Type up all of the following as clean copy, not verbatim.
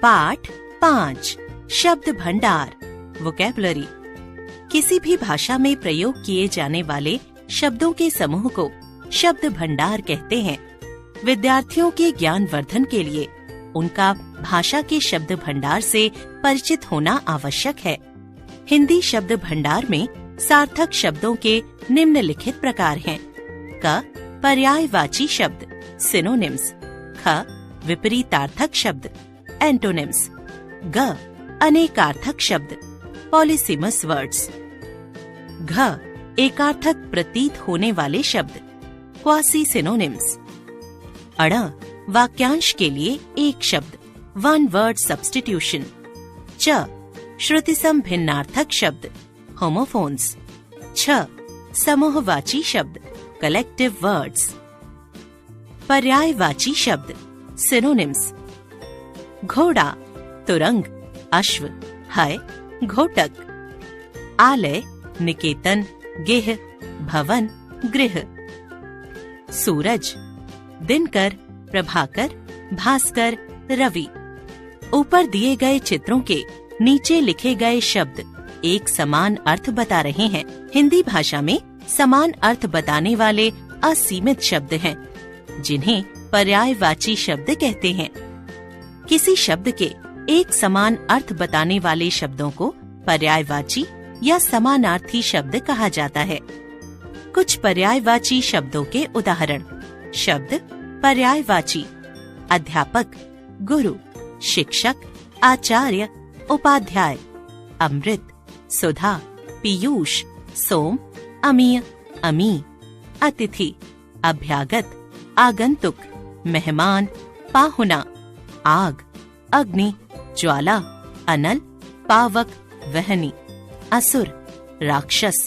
पाठ 5 शब्द भंडार वोकैबुलरी। किसी भी भाषा में प्रयोग किए जाने वाले शब्दों के समूह को शब्द भंडार कहते हैं। विद्यार्थियों के ज्ञान वर्धन के लिए उनका भाषा के शब्द भंडार से परिचित होना आवश्यक है। हिंदी शब्द भंडार में सार्थक शब्दों के निम्नलिखित प्रकार हैं। क पर्यायवाची शब्द सिनोनिम्स। ख विपरीतार्थक शब्द एंटोनिम्स। ग अनेकार्थक शब्द पॉलीसिमस वर्ड्स। घ एकार्थक प्रतीत होने वाले शब्द क्वासी सिनोनिम्स। अण वाक्यांश के लिए एक शब्द वन वर्ड सब्स्टिट्यूशन। च श्रुतिसम भिन्नार्थक शब्द होमोफोन्स। छ समूहवाची शब्द कलेक्टिव वर्ड्स। पर्यायवाची शब्द सिनोनिम्स। घोड़ा तुरंग अश्व है घोटक। आलय निकेतन गेह भवन गृह। सूरज दिनकर प्रभाकर भास्कर रवि। ऊपर दिए गए चित्रों के नीचे लिखे गए शब्द एक समान अर्थ बता रहे हैं। हिंदी भाषा में समान अर्थ बताने वाले असीमित शब्द हैं, जिन्हें पर्यायवाची शब्द कहते हैं। किसी शब्द के एक समान अर्थ बताने वाले शब्दों को पर्यायवाची या समानार्थी शब्द कहा जाता है। कुछ पर्यायवाची शब्दों के उदाहरण। शब्द पर्यायवाची अध्यापक गुरु शिक्षक आचार्य उपाध्याय। अमृत सुधा पीयूष सोम अमीय अमी। अतिथि अभ्यागत आगंतुक मेहमान पाहुना। आग अग्नि ज्वाला अनल पावक वहनी। असुर राक्षस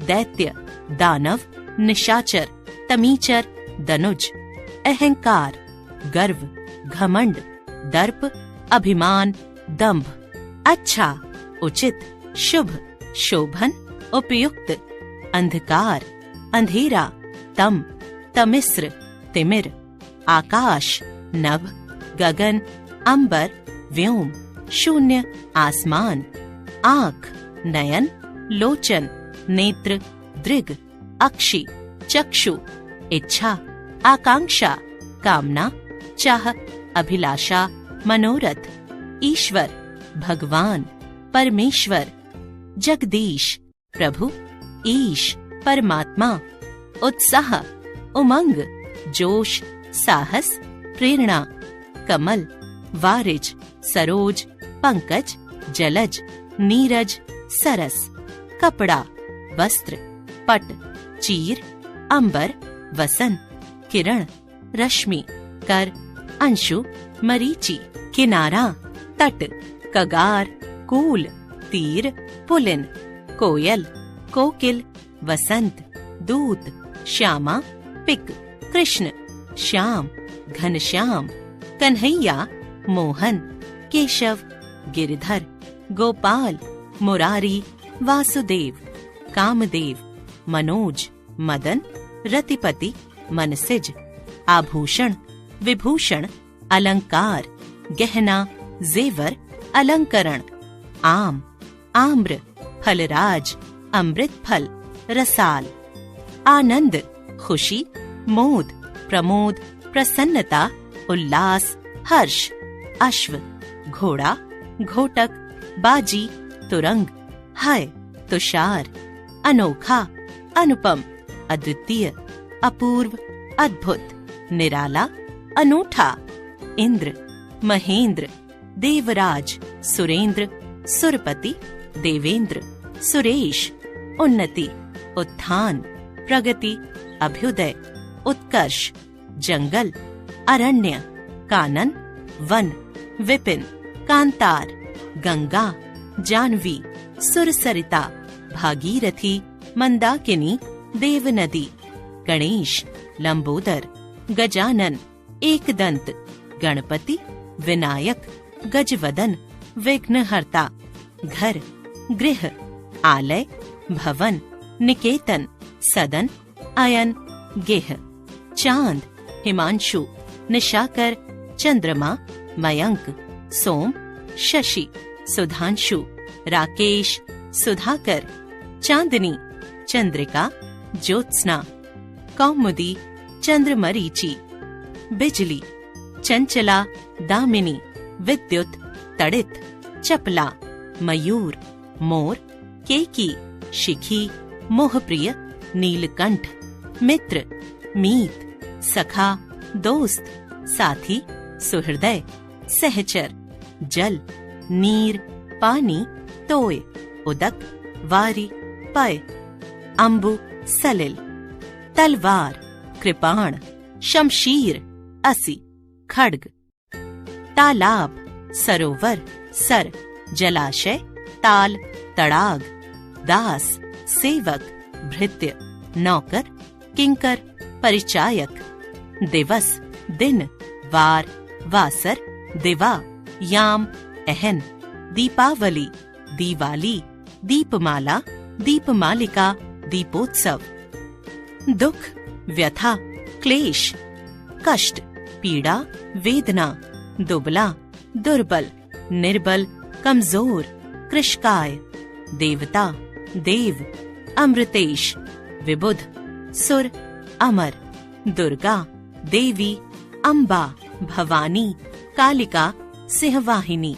दैत्य दानव निशाचर तमीचर दनुज। अहंकार गर्व घमंड दर्प अभिमान दंभ। अच्छा उचित शुभ शोभन उपयुक्त। अंधकार अंधेरा तम तमिस्र तिमिर। आकाश नभ गगन अंबर व्योम शून्य आसमान। आँख नयन लोचन नेत्र दृग अक्षि चक्षु। इच्छा आकांक्षा कामना चाह अभिलाषा मनोरथ। ईश्वर भगवान परमेश्वर। जगदीश प्रभु ईश परमात्मा। उत्साह उमंग जोश साहस प्रेरणा। कमल वारिज सरोज पंकज जलज नीरज सरस। कपड़ा वस्त्र पट चीर अंबर वसन। किरण रश्मि कर अंशु मरीचि। किनारा तट कगार कूल तीर पुलिन। कोयल कोकिल वसंत दूत श्यामा पिक। कृष्ण श्याम घनश्याम। कन्हैया मोहन केशव गिरधर। गोपाल मुरारी वासुदेव। कामदेव मनोज मदन रतिपति मनसिज। आभूषण विभूषण अलंकार गहना जेवर अलंकरण। आम आम्र फलराज अमृत फल रसाल। आनंद खुशी मोद प्रमोद प्रसन्नता उल्लास हर्ष। अश्व घोड़ा घोटक बाजी तुरंग है तुषार। अनोखा अनुपम अद्वितीय अपूर्व अद्भुत। निराला अनूठा। इंद्र महेंद्र देवराज सुरेंद्र सुरपति देवेंद्र। सुरेश उन्नति उत्थान प्रगति अभ्युदय उत्कर्ष। जंगल अरण्य कानन वन। विपिन कांतार गंगा जानवी सुरसरिता भागीरथी मंदाकिनी देवनदी। गणेश लंबोदर गजानन एकदंत। गणपति विनायक गजवदन विघ्नहर्ता। घर गृह आलय भवन निकेतन सदन अयन गेह। चांद हिमांशु निशाकर चंद्रमा मयंक सोम शशि, सुधांशु, राकेश, सुधाकर, चांदनी, चंद्रिका, ज्योत्सना, कौमुदी, चंद्रमरीचि, बिजली, चंचला, दामिनी, विद्युत, तड़ित, चपला, मयूर, मोर, केकी, शिखी, मोहप्रिय, नीलकंठ, मित्र, मीत, सखा, दोस्त, साथी, सुहृदय, सहचर, जल, नीर, पानी, तोय, उदक, वारी, पय, अंबु, सलिल, तलवार, कृपाण, शमशीर, असी, खड्ग, तालाब, सरोवर, सर, जलाशय, ताल, तड़ाग, दास, सेवक, भृत्य, नौकर, किंकर, परिचायक, दिवस, दिन, वार, वासर, दिवा, याम, अहन, दीपावली, दीवाली, दीपमाला, दीपमालिका, दीपोत्सव, दुख, व्यथा, क्लेश, कष्ट, पीड़ा, वेदना, दुबला, दुर्बल, निर्बल, कमजोर, कृशकाय, देवता, देव, अमृतेश, विबुध, सुर, अमर, दुर्गा, देवी, अम्बा, भवानी, कालिका, सिंहवाहिनी,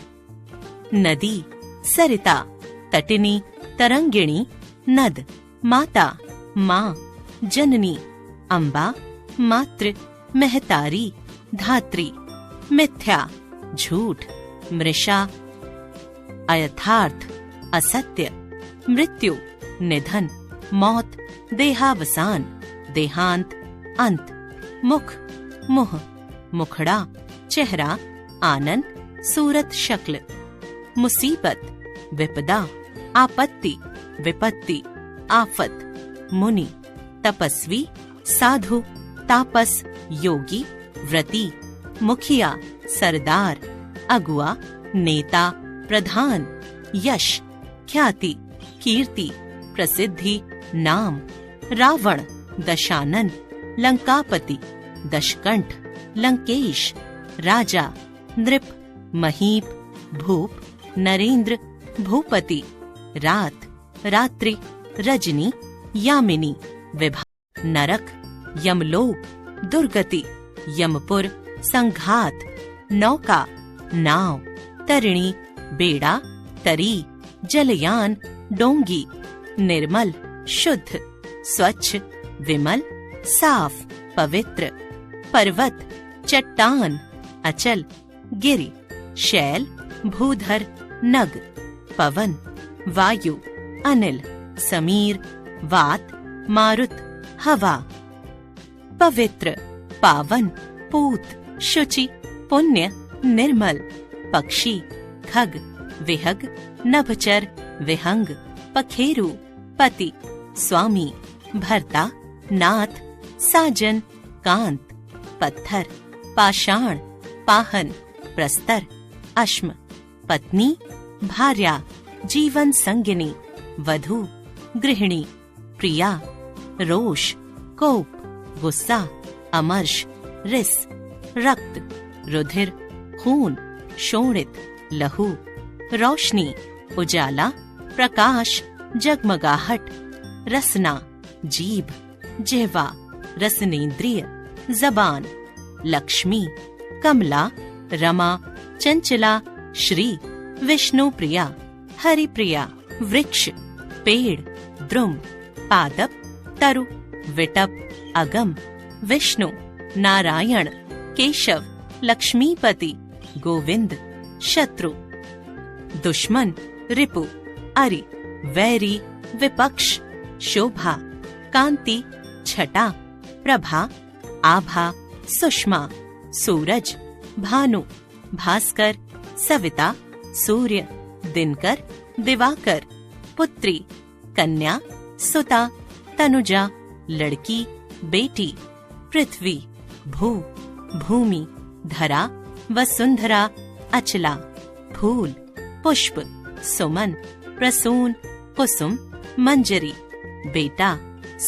नदी, सरिता, तटिनी, तरंगिणी, नद, माता, माँ, जननी, अम्बा, मातृ, महतारी, धात्री, मिथ्या, झूठ, मृषा, अयथार्थ, असत्य, मृत्यु, निधन, मौत, देहावसान, देहांत, अंत, मुख, मुह, मुखड़ा, चेहरा, आनंद, सूरत, शक्ल, मुसीबत, विपदा, आपत्ति, विपत्ति, आफत, मुनि, तपस्वी, साधु, तापस, योगी, व्रती, मुखिया, सरदार, अगुआ, नेता, प्रधान, यश, ख्याति, कीर्ति, प्रसिद्धि, नाम, रावण, दशानन, लंकापति, दशकंठ, लंकेश, राजा, नृप, महीप, भूप, नरेंद्र, भूपति, रात, रात्रि, रजनी, यामिनी, विभा, नरक, यमलोक, दुर्गति, यमपुर, संघात, नौका, नाव, तरिणी, बेड़ा, तरी, जलयान, डोंगी, निर्मल, शुद्ध, स्वच्छ, विमल, साफ, पवित्र, पर्वत, चट्टान, अचल, गिरि, शैल, भूधर, नग, पवन, वायु, अनिल, समीर, वात, मारुत, हवा, पवित्र, पावन, पूत, शुचि, पुण्य, निर्मल, पक्षी, खग, विहग, नभचर, विहंग, पखेरु, पति, स्वामी, भर्ता, नाथ, साजन, कांत, पत्थर, पाषाण, पाहन, प्रस्तर, अश्म, पत्नी, भार्या, जीवन संगिनी, वधू, गृहिणी, प्रिया, रोष, कोप, गुस्सा, अमर्ष, रिस, रक्त, रुधिर, खून, शोणित, लहू, रोशनी, उजाला, प्रकाश, जगमगाहट, रसना, जीभ, जिह्वा, रसनेन्द्रिय, जबान, लक्ष्मी, कमला, रमा, चंचला, श्री, विष्णु प्रिया, हरि प्रिया, वृक्ष, पेड़, द्रुम, पादप, तरु, विटप, अगम, विष्णु, नारायण, केशव, लक्ष्मीपति, गोविंद, शत्रु, दुश्मन, रिपु, अरि, वैरी, विपक्ष, शोभा, कांति, छटा, प्रभा, आभा, सुषमा, सूरज, भानु, भास्कर, सविता, सूर्य, दिनकर, दिवाकर, पुत्री, कन्या, सुता, तनुजा, लड़की, बेटी, पृथ्वी, भू, भूमि, धरा, वसुंधरा, अचला, फूल, पुष्प, सुमन, प्रसून, कुसुम, मंजरी, बेटा,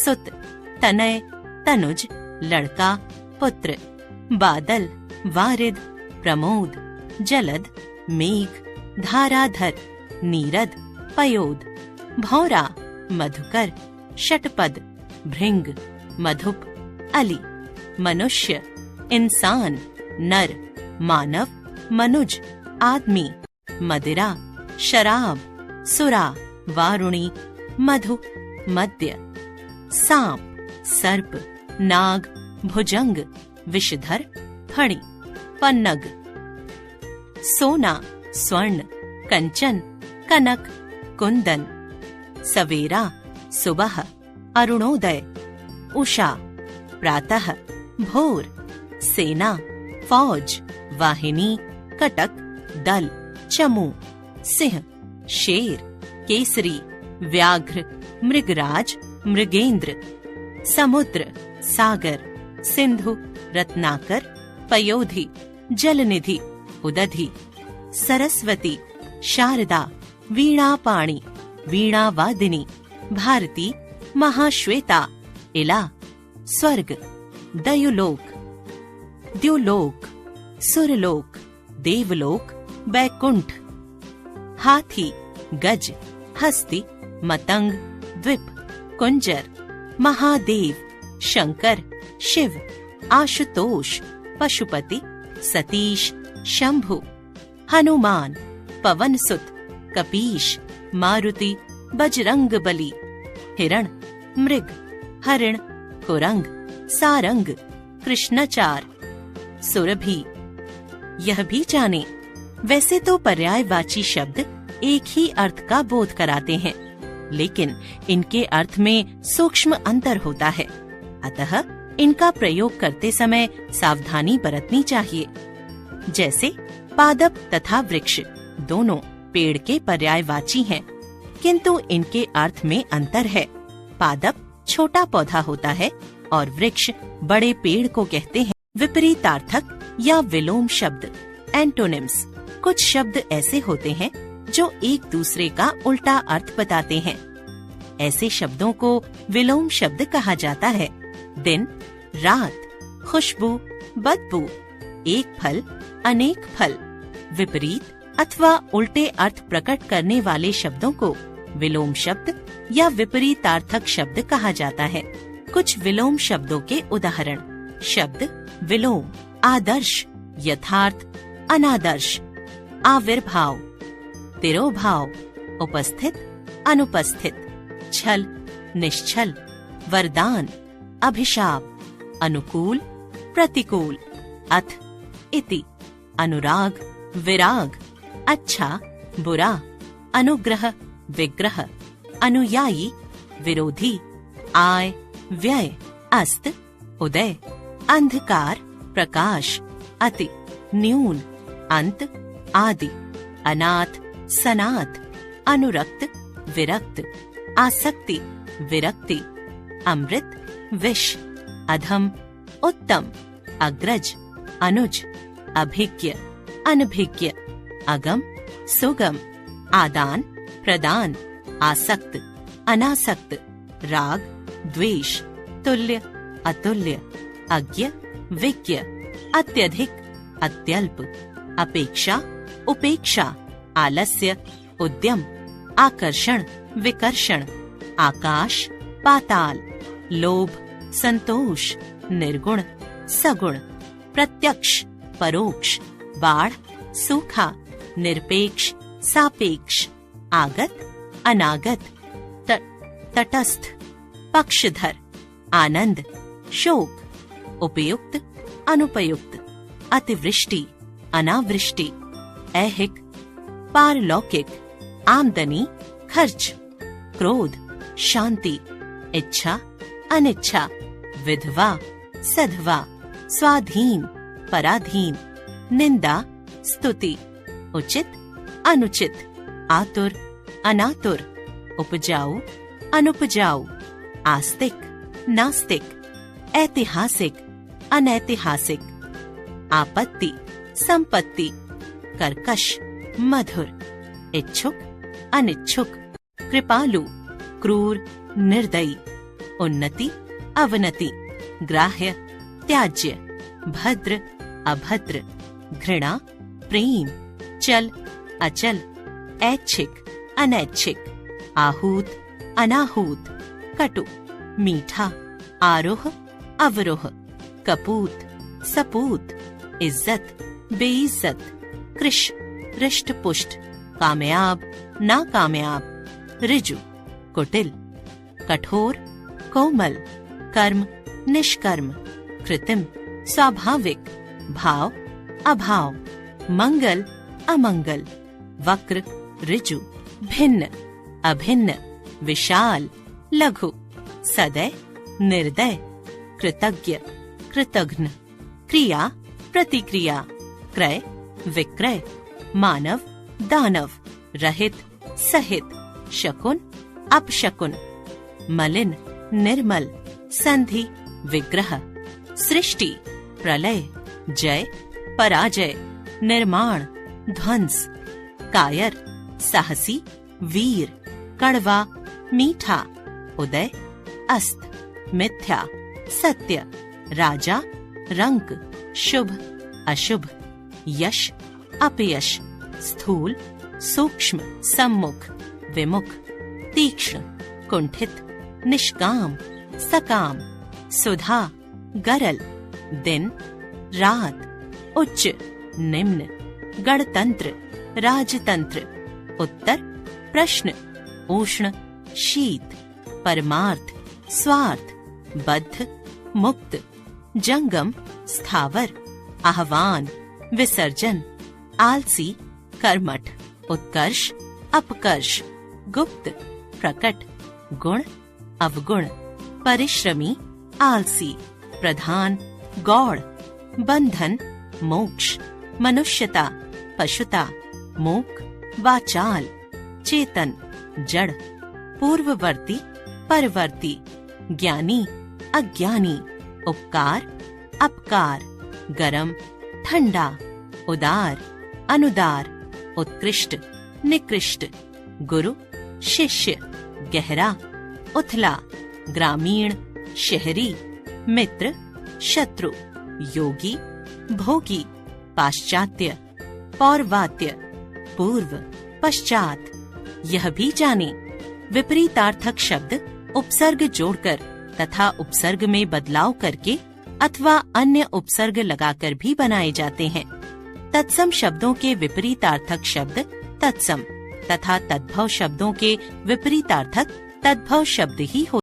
सुत, तनय, तनुज, लड़का, पुत्र, बादल, वारिद, प्रमोद, जलद, मेघ, धाराधर, नीरद, पयोद, भौरा, मधुकर, षटपद, भृंग, मधुप, अली, मनुष्य, इंसान, नर, मानव, मनुज, आदमी, मदिरा, शराब, सुरा, वारुणी, मधु, मद्य, सांप, सर्प, नाग, भुजंग, विषधर, फणी, पन्नग, सोना, स्वर्ण, कंचन, कनक, कुंदन, सवेरा, सुबह, अरुणोदय, उषा, प्रातः, भोर, सेना, फौज, वाहिनी, कटक, दल, चमू, सिंह, शेर, केसरी, व्याघ्र, मृगराज, मृगेंद्र, समुद्र, सागर, सिंधु, रत्नाकर, पयोधि, जलनिधि, उदधि, सरस्वती, शारदा, वीणापाणि, वीणावादिनी, भारती, महाश्वेता, इला, स्वर्ग, दयुलोक, द्युलोक, सुरलोक, देवलोक, बैकुंठ, हाथी, गज, हस्ती, मतंग, द्वीप, कुंजर, महादेव, शंकर, शिव, आशुतोष, पशुपति, सतीश, शंभु, हनुमान, पवनसुत, कपीश, मारुति, बजरंगबली, हिरण, मृग, हरिण, कुरंग, सारंग, कृष्णाचार, सुरभि। यह भी जाने, वैसे तो पर्यायवाची शब्द एक ही अर्थ का बोध कराते हैं, लेकिन इनके अर्थ में सूक्ष्म अंतर होता है, अतः इनका प्रयोग करते समय सावधानी बरतनी चाहिए। जैसे पादप तथा वृक्ष दोनों पेड़ के पर्यायवाची हैं, किंतु इनके अर्थ में अंतर है। पादप छोटा पौधा होता है और वृक्ष बड़े पेड़ को कहते हैं। विपरीतार्थक या विलोम शब्द, एंटोनिम्स, कुछ शब्द ऐसे होते हैं जो एक दूसरे का उल्टा अर्थ बताते हैं। ऐसे शब्दों को विलोम शब्द कहा जाता है। दिन, रात, खुशबू, बदबू, एक फल, अनेक फल। विपरीत अथवा उल्टे अर्थ प्रकट करने वाले शब्दों को विलोम शब्द या विपरीतार्थक शब्द कहा जाता है। कुछ विलोम शब्दों के उदाहरण: शब्द विलोम, आदर्श, यथार्थ, अनादर्श, आविर्भाव, तिरोभाव, उपस्थित, अनुपस्थित, छल, निश्छल, वरदान, अभिशाप, अनुकूल, प्रतिकूल, अथ, इति, अनुराग, विराग, अच्छा, बुरा, अनुग्रह, विग्रह, अनुयायी, विरोधी, आय, व्यय, अस्त, उदय, अंधकार, प्रकाश, अति, न्यून, अंत, आदि, अनाथ, सनाथ, अनुरक्त, विरक्त, आसक्ति, विरक्ति, अमृत, विष, अधम, उत्तम, अग्रज, अनुज, अभिज्ञ, अनभिज्ञ, अगम, सुगम, आदान, प्रदान, आसक्त, अनासक्त, राग, द्वेष, तुल्य, अतुल्य, अज्ञ, विज्ञ, अत्यधिक, अत्यल्प, अपेक्षा, उपेक्षा, आलस्य, उद्यम, आकर्षण, विकर्षण, आकाश, पाताल, लोभ, संतोष, निर्गुण, सगुण, प्रत्यक्ष, परोक्ष, बाढ़, सूखा, निरपेक्ष, सापेक्ष, आगत, अनागत, तटस्थ, पक्षधर, आनंद, शोक, उपयुक्त, अनुपयुक्त, अतिवृष्टि, अनावृष्टि, ऐहिक, पारलौकिक, आमदनी, खर्च, क्रोध, शांति, इच्छा, अनिच्छा, विधवा, सधवा, स्वाधीन, पराधीन, निंदा, स्तुति, उचित, अनुचित, आतुर, अनातुर, उपजाऊ, अनुपजाऊ, आस्तिक, नास्तिक, ऐतिहासिक, अनैतिहासिक, आपत्ति, संपत्ति, कर्कश, मधुर, इच्छुक, अनिच्छुक, कृपालु, क्रूर, निर्दयी, उन्नति, अवनति, ग्राह्य, त्याज्य, भद्र, अभद्र, घृणा, प्रेम, चल, अचल, ऐच्छिक, अनैच्छिक, आहूत, अनाहूत, कटु, मीठा, आरोह, अवरोह, कपूत, सपूत, इज्जत, बेइज्जत, कृश, रिष्ट पुष्ट, कामयाब, नाकामयाब, ऋजु, कुटिल, कठोर, कोमल, कर्म, निष्कर्म, कृत्रिम, स्वाभाविक, भाव, अभाव, मंगल, अमंगल, वक्र, ऋजु, भिन्न, अभिन्न, विशाल, लघु, सदय, निर्दय, कृतज्ञ, कृतघ्न, क्रिया, प्रतिक्रिया, क्रय, विक्रय, मानव, दानव, रहित, सहित, शकुन, अपशकुन, मलिन, निर्मल, संधि, विग्रह, सृष्टि, प्रलय, जय, पराजय, निर्माण, ध्वंस, कायर, साहसी, वीर, कड़वा, मीठा, उदय, अस्त, मिथ्या, सत्य, राजा, रंक, शुभ, अशुभ, यश, अपयश, स्थूल, सूक्ष्म, सम्मुख, विमुख, तीक्ष्ण, कुंठित, निष्काम, सकाम, सुधा, गरल, दिन, रात, उच्च, निम्न, गणतंत्र, राजतंत्र, उत्तर, प्रश्न, उष्ण, शीत, परमार्थ, स्वार्थ, बद्ध, मुक्त, जंगम, स्थावर, आह्वान, विसर्जन, आलसी, कर्मठ, उत्कर्ष, अपकर्ष, गुप्त, प्रकट, गुण, अवगुण, परिश्रमी, आलसी, प्रधान, गौड़, बंधन, मोक्ष, मनुष्यता, पशुता, मूक, वाचाल, चेतन, जड़, पूर्ववर्ती, परवर्ती, ज्ञानी, अज्ञानी, उपकार, अपकार, गरम, ठंडा, उदार, अनुदार, उत्कृष्ट, निकृष्ट, गुरु, शिष्य, गहरा, उथला, ग्रामीण, शहरी, मित्र, शत्रु, योगी, भोगी, पाश्चात्य, पौर्वात्य, पूर्व, पश्चात। यह भी जाने, विपरीतार्थक शब्द उपसर्ग जोड़कर तथा उपसर्ग में बदलाव करके अथवा अन्य उपसर्ग लगाकर भी बनाए जाते हैं। तत्सम शब्दों के विपरीतार्थक शब्द तत्सम तथा तद्भव शब्दों के विपरीतार्थक तद्भव शब्द ही होते हैं।